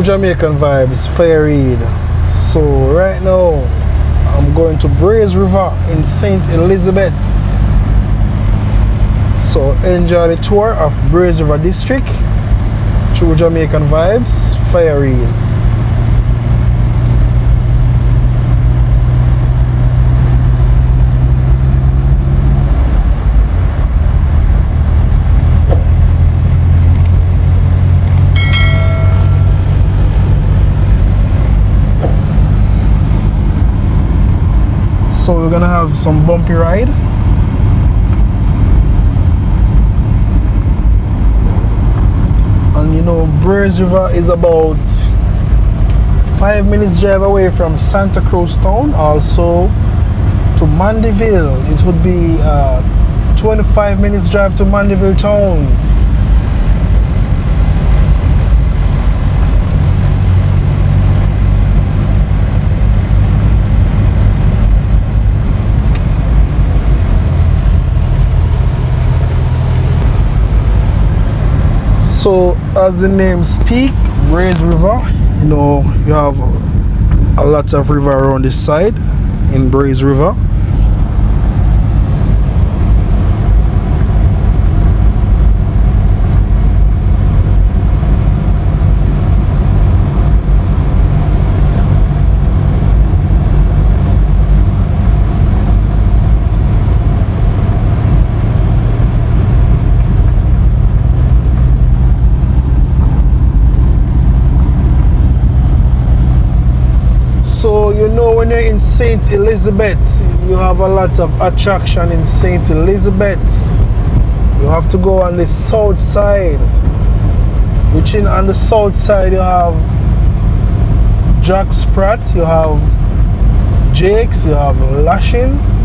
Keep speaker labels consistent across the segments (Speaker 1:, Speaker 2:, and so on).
Speaker 1: Jamaican Vibes, Fire Reid. So right now I'm going to Braze River in St. Elizabeth. So enjoy the tour of Braze River District, True Jamaican Vibes, Fire Reid. So we're gonna have some bumpy ride. And you know, Braze River is about 5 minutes drive away from Santa Cruz town, also to Mandeville. It would be 25 minutes drive to Mandeville town. So as the name speak, Braze River, you know, you have a lot of river around this side in Braze River. So you know, when you're in St. Elizabeth, you have a lot of attraction in St. Elizabeth. You have to go on the south side, which on the south side you have Jack Sprat, you have Jake's, you have Lashings,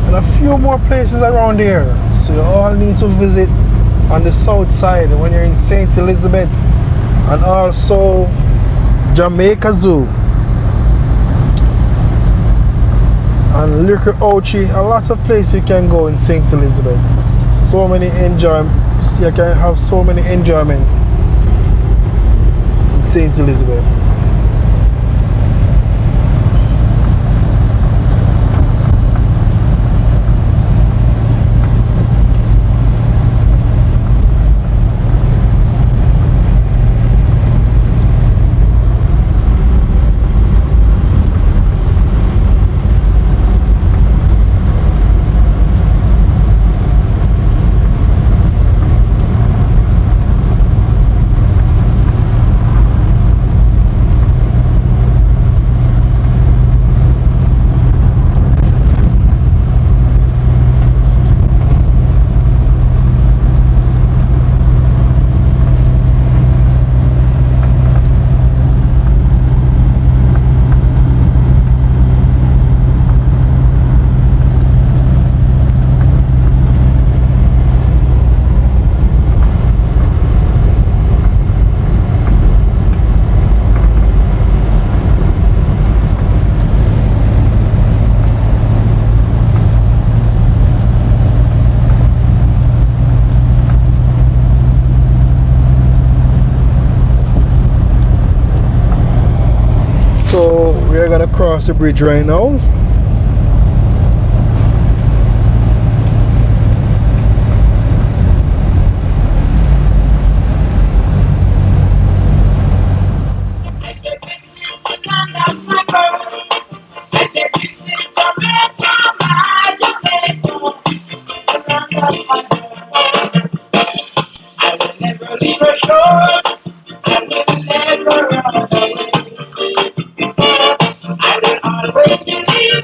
Speaker 1: and a few more places around here. So you all need to visit on the south side when you're in St. Elizabeth, and also Jamaica Zoo and Liquor Ouchie. A lot of places you can go in St. Elizabeth. So many enjoyments. You can have so many enjoyments in St. Elizabeth. So we're gonna cross the bridge right now.
Speaker 2: I will always believe.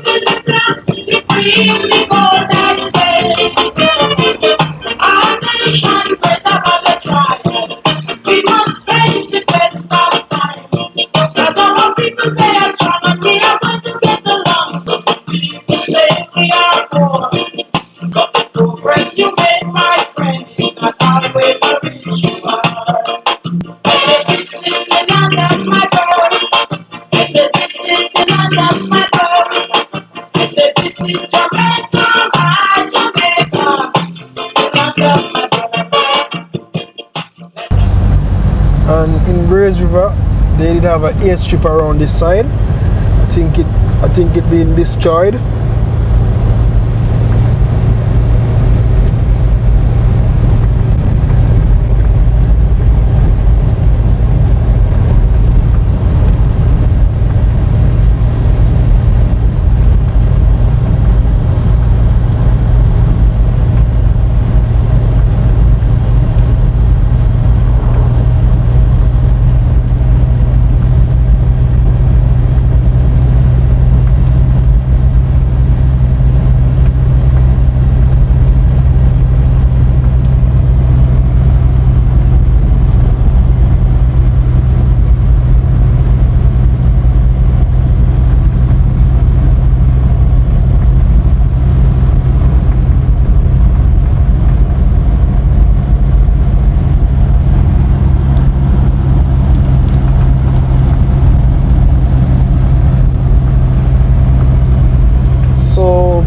Speaker 1: have an airstrip around this side. I think it being destroyed.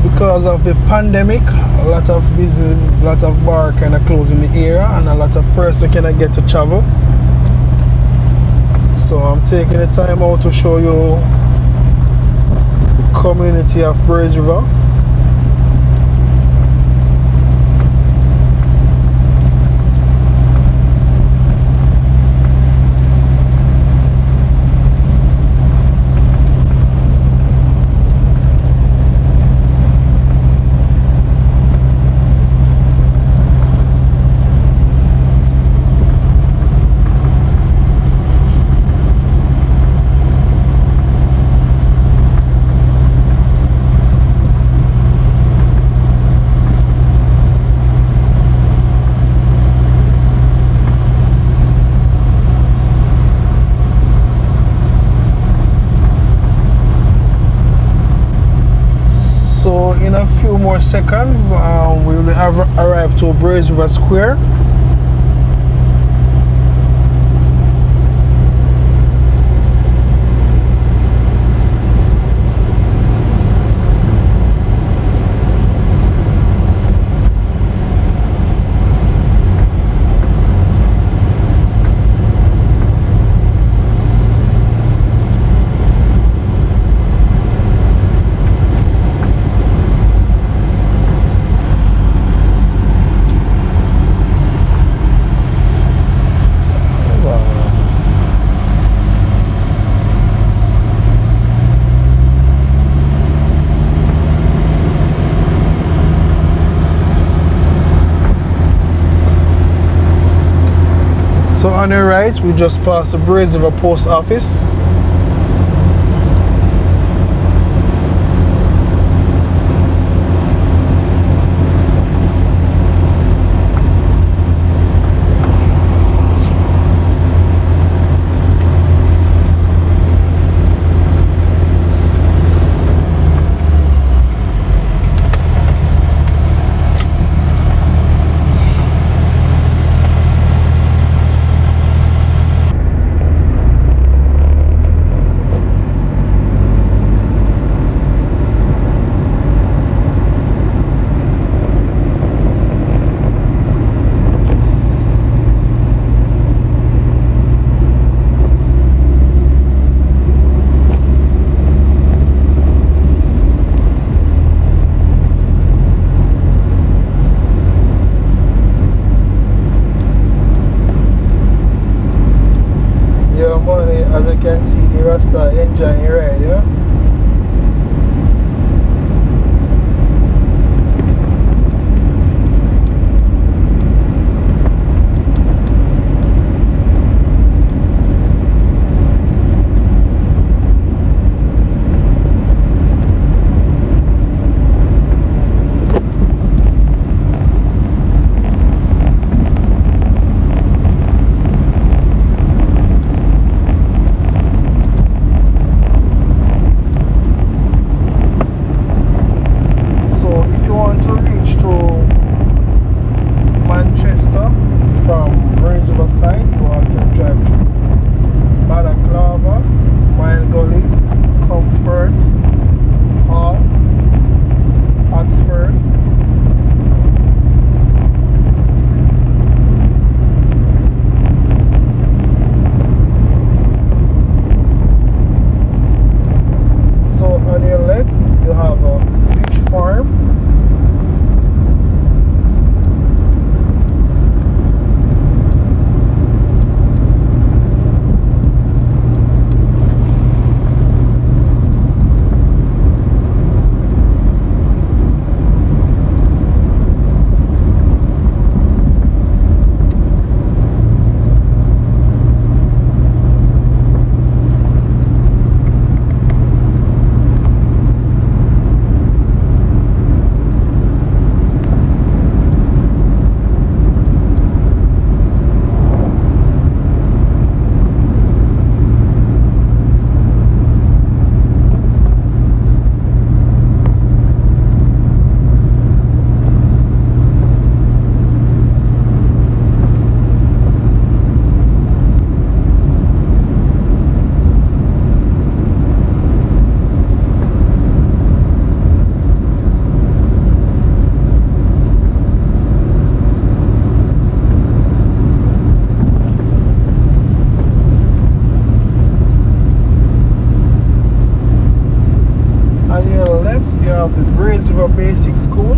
Speaker 1: Because of the pandemic, a lot of business, a lot of bar kind of closed in the area, and a lot of person cannot get to travel. So I'm taking the time out to show you the community of Braze River. So in a few more seconds, we will have arrived to Braze River Square. So on the right, we just passed the Braze River Post Office. River Basic School.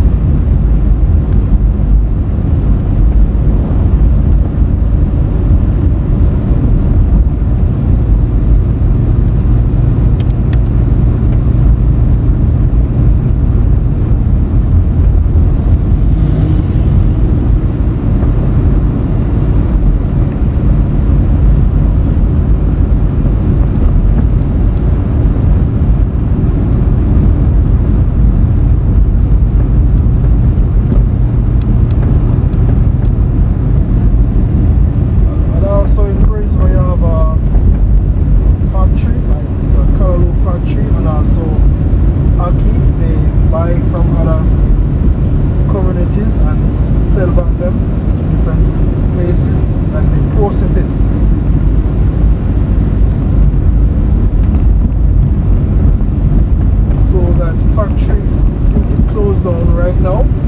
Speaker 1: Factory, I think it closed down right now.